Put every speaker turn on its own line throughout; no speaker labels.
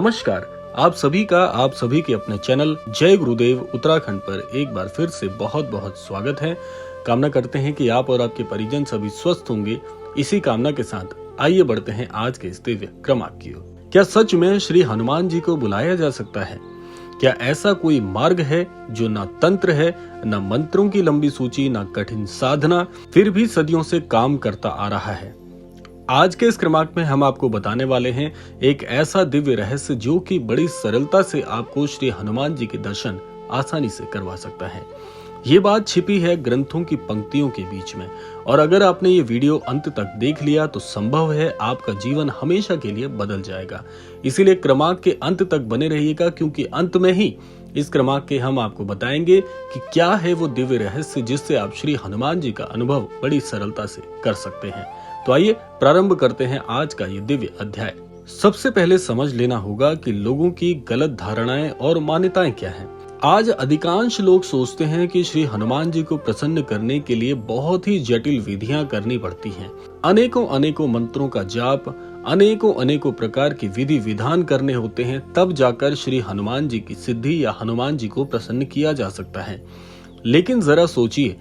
नमस्कार। आप सभी के अपने चैनल जय गुरुदेव उत्तराखंड पर एक बार फिर से बहुत बहुत स्वागत है। कामना करते हैं कि आप और आपके परिजन सभी स्वस्थ होंगे। इसी कामना के साथ आइए बढ़ते हैं आज के इस दिव्य क्रमांक की ओर। क्या सच में श्री हनुमान जी को बुलाया जा सकता है? क्या ऐसा कोई मार्ग है जो ना तंत्र है, ना मंत्रों की लंबी सूची, ना कठिन साधना, फिर भी सदियों से काम करता आ रहा है? आज के इस क्रमांक में हम आपको बताने वाले हैं एक ऐसा दिव्य रहस्य जो कि बड़ी सरलता से आपको श्री हनुमान जी के दर्शन आसानी से करवा सकता है। ये बात छिपी है ग्रंथों की पंक्तियों के बीच में, और अगर आपने ये वीडियो अंत तक देख लिया तो संभव है आपका जीवन हमेशा के लिए बदल जाएगा। इसीलिए क्रमांक के अंत तक बने रहिएगा, क्योंकि अंत में ही इस क्रमांक के हम आपको बताएंगे कि क्या है वो दिव्य रहस्य जिससे आप श्री हनुमान जी का अनुभव बड़ी सरलता से कर सकते हैं। तो आइए प्रारंभ करते हैं आज का ये दिव्य अध्याय। सबसे पहले समझ लेना होगा कि लोगों की गलत धारणाएं और मान्यताएं क्या हैं। आज अधिकांश लोग सोचते हैं कि श्री हनुमान जी को प्रसन्न करने के लिए बहुत ही जटिल विधियां करनी पड़ती हैं। अनेकों मंत्रों का जाप, अनेकों प्रकार की विधि विधान करने होते हैं, तब जाकर श्री हनुमान जी की सिद्धि या हनुमान जी को प्रसन्न किया जा सकता है। लेकिन जरा सोचिए,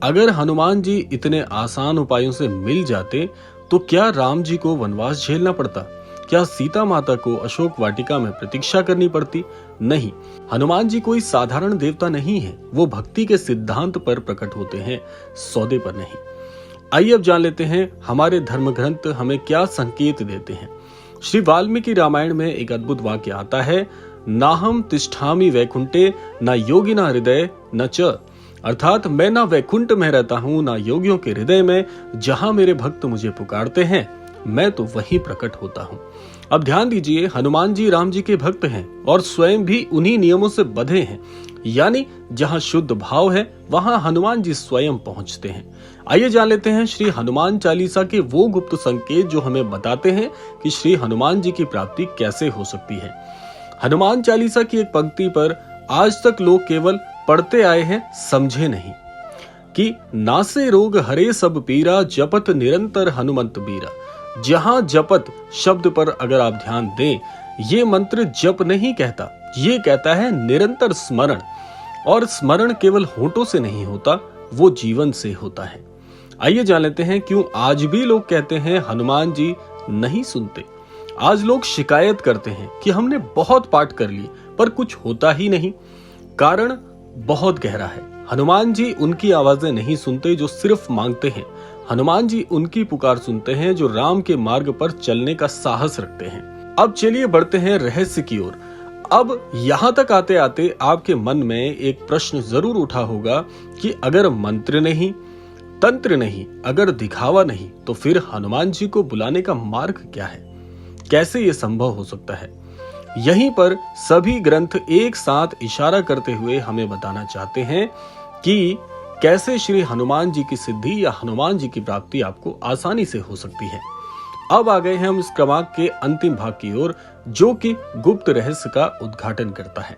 अगर हनुमान जी इतने आसान उपायों से मिल जाते तो क्या राम जी को वनवास झेलना पड़ता? क्या सीता माता को अशोक वाटिका में प्रतीक्षा करनी पड़ती? नहीं, हनुमान जी कोई साधारण देवता नहीं है। वो भक्ति के सिद्धांत पर प्रकट होते हैं, सौदे पर नहीं। आइए अब जान लेते हैं हमारे धर्म ग्रंथ हमें क्या संकेत देते हैं। श्री वाल्मीकि रामायण में एक अद्भुत वाक्य आता है, नाहम तिष्ठामि वैकुंठे न योगिना हृदय न च, अर्थात मैं ना वैकुंठ में रहता हूँ ना योगियों के हृदय में। जहां मेरे भक्त मुझे पुकारते हैं मैं तो वहीं प्रकट होता हूँ। अब ध्यान दीजिए, हनुमान जी राम जी के भक्त हैं और स्वयं भी उन्हीं नियमों से बंधे हैं, यानी जहां शुद्ध भाव है वहां हनुमान जी स्वयं पहुंचते हैं। आइए जान लेते हैं श्री हनुमान चालीसा के वो गुप्त संकेत जो हमें बताते हैं कि श्री हनुमान जी की प्राप्ति कैसे हो सकती है। हनुमान चालीसा की एक पंक्ति पर आज तक लोग केवल पढ़ते आए हैं, समझे नहीं, कि नासे रोग हरे सब पीरा, जपत निरंतर हनुमंत बीरा। जहां जपत शब्द पर अगर आप ध्यान दें, ये मंत्र जप नहीं कहता, ये कहता है निरंतर स्मरण। और स्मरण केवल होठों से नहीं होता, वो जीवन से होता है। आइए जान लेते हैं क्यों आज भी लोग कहते हैं हनुमान जी नहीं सुनते। आज लोग शिकायत करते हैं कि हमने बहुत पाठ कर लिए पर कुछ होता ही नहीं। कारण बहुत गहरा है। हनुमान जी उनकी आवाजें नहीं सुनते जो सिर्फ मांगते हैं। हनुमान जी उनकी पुकार सुनते हैं जो राम के मार्ग पर चलने का साहस रखते हैं। अब चलिए बढ़ते हैं रहस्य की ओर। अब यहाँ तक आते आते आपके मन में एक प्रश्न जरूर उठा होगा कि अगर मंत्र नहीं, तंत्र नहीं, अगर दिखावा नहीं, तो फिर हनुमान जी को बुलाने का मार्ग क्या है? कैसे ये संभव हो सकता है? यहीं पर सभी ग्रंथ एक साथ इशारा करते हुए हमें बताना चाहते हैं कि कैसे श्री हनुमान जी की सिद्धि या हनुमान जी की प्राप्ति आपको आसानी से हो सकती है। अब आ गए हैं हम इस क्रमांक के अंतिम भाग की ओर, जो कि गुप्त रहस्य का उद्घाटन करता है।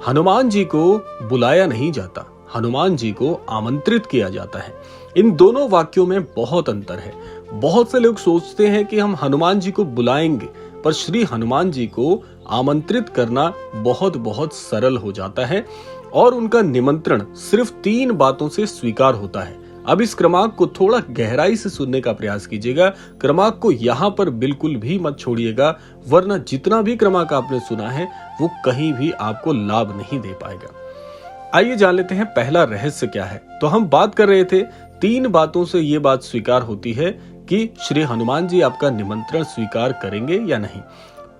हनुमान जी को बुलाया नहीं जाता, हनुमान जी को आमंत्रित किया जाता है। इन दोनों वाक्यों में बहुत अंतर है। बहुत से लोग सोचते हैं कि हम हनुमान जी को बुलाएंगे, पर श्री हनुमान जी को आमंत्रित करना बहुत सरल हो जाता है और उनका निमंत्रण सिर्फ 3 बातों से स्वीकार होता है। अब इस क्रमांक को थोड़ा गहराई से सुनने का प्रयास कीजिएगा। क्रमांक को यहाँ पर बिल्कुल भी मत छोड़िएगा, वरना जितना भी क्रमांक आपने सुना है वो कहीं भी आपको लाभ नहीं दे पाएगा। आइए जान लेते हैं पहला रहस्य क्या है। तो हम बात कर रहे थे 3 बातों से ये बात स्वीकार होती है कि श्री हनुमान जी आपका निमंत्रण स्वीकार करेंगे या नहीं।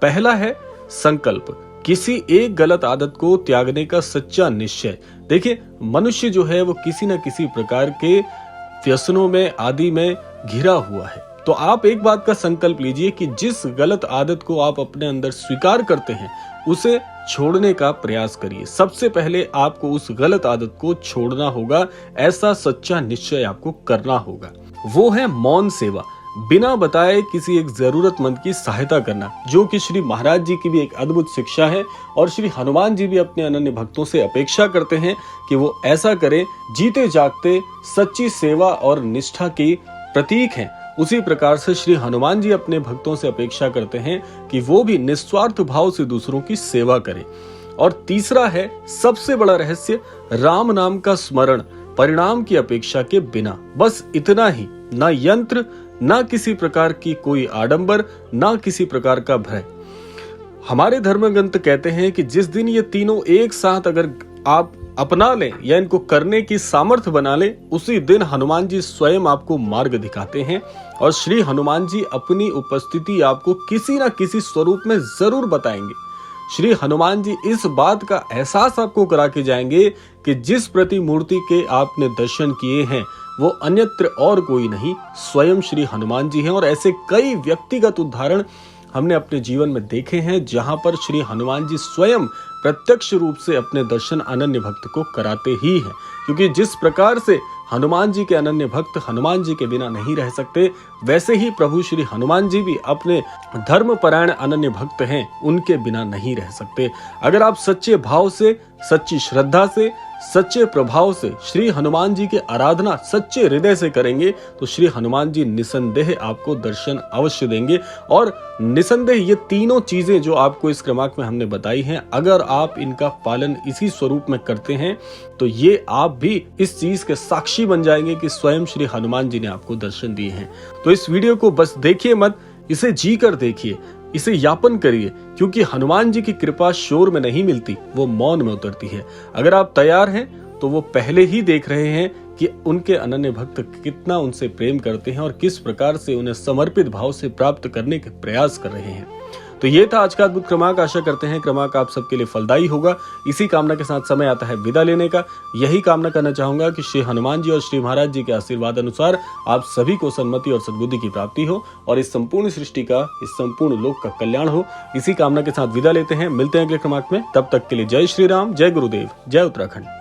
पहला है संकल्प, किसी एक गलत आदत को त्यागने का सच्चा निश्चय। देखिए, मनुष्य जो है वो किसी न किसी प्रकार के व्यसनों में आदि में घिरा हुआ है। तो आप एक बात का संकल्प लीजिए कि जिस गलत आदत को आप अपने अंदर स्वीकार करते हैं उसे छोड़ने का प्रयास करिए। सबसे पहले आपको उस गलत आदत को छोड़ना होगा, ऐसा सच्चा निश्चय आपको करना होगा। वो है मौन सेवा, बिना बताए किसी एक जरूरतमंद की सहायता करना, जो कि श्री महाराज जी की भी एक अद्भुत शिक्षा है और श्री हनुमान जी भी अपने अनन्य भक्तों से अपेक्षा करते हैं कि वो ऐसा करें। जीते जागते सच्ची सेवा और निष्ठा की प्रतीक हैं, उसी प्रकार से श्री हनुमान जी अपने भक्तों से अपेक्षा करते हैं कि वो भी निस्वार्थ भाव से दूसरों की सेवा करें। और तीसरा है सबसे बड़ा रहस्य, राम नाम का स्मरण परिणाम की अपेक्षा के बिना। बस इतना ही, ना यंत्र, ना किसी प्रकार की कोई आडंबर, ना किसी प्रकार का भय। हमारे धर्मग्रंथ कहते हैं कि जिस दिन ये तीनों एक साथ अगर आप अपना लें या इनको करने की सामर्थ्य बना लें, उसी दिन हनुमान जी स्वयं आपको मार्ग दिखाते हैं। और श्री हनुमान जी अपनी उपस्थिति आपको किसी न किसी स्वरूप में जरूर बताएंगे। श्री हनुमान जी इस बात का एहसास आपको करा के जाएंगे कि जिस प्रतिमूर्ति के आपने दर्शन किए हैं वो अन्यत्र और कोई नहीं, स्वयं श्री हनुमान जी हैं। और ऐसे कई व्यक्तिगत उदाहरण हमने अपने जीवन में देखे हैं जहां पर श्री हनुमान जी स्वयं प्रत्यक्ष रूप से अपने दर्शन अनन्य भक्त को कराते ही हैं। क्योंकि जिस प्रकार से हनुमान जी के अनन्य भक्त हनुमान जी के बिना नहीं रह सकते, वैसे ही प्रभु श्री हनुमान जी भी अपने धर्मपरायण अनन्य भक्त हैं, उनके बिना नहीं रह सकते। अगर आप सच्चे भाव से, सच्ची श्रद्धा से, सच्चे प्रभाव से श्री हनुमान जी की आराधना सच्चे हृदय से करेंगे तो श्री हनुमान जी निसंदेह आपको दर्शन अवश्य देंगे। और निसंदेह ये तीनों चीजें जो आपको इस क्रमांक में हमने बताई हैं, अगर आप इनका पालन इसी स्वरूप में करते हैं तो ये आप भी इस चीज के साक्षी बन जाएंगे कि स्वयं श्री हनुमान जी ने आपको दर्शन दिए हैं। तो इस वीडियो को बस देखिए मत, इसे जी कर देखिए, इसे यापन करिए, क्योंकि हनुमान जी की कृपा शोर में नहीं मिलती, वो मौन में उतरती है। अगर आप तैयार हैं तो वो पहले ही देख रहे हैं कि उनके अनन्य भक्त कितना उनसे प्रेम करते हैं और किस प्रकार से उन्हें समर्पित भाव से प्राप्त करने के प्रयास कर रहे हैं। तो ये था आज का अद्भुत क्रमांक। आशा करते हैं क्रमांक आप सबके लिए फलदायी होगा। इसी कामना के साथ समय आता है विदा लेने का। यही कामना करना चाहूंगा कि श्री हनुमान जी और श्री महाराज जी के आशीर्वाद अनुसार आप सभी को सन्मति और सद्बुद्धि की प्राप्ति हो और इस संपूर्ण सृष्टि का, इस संपूर्ण लोक का कल्याण हो। इसी कामना के साथ विदा लेते हैं। मिलते हैं अगले क्रमांक में। तब तक के लिए जय श्री राम, जय गुरुदेव, जय उत्तराखंड।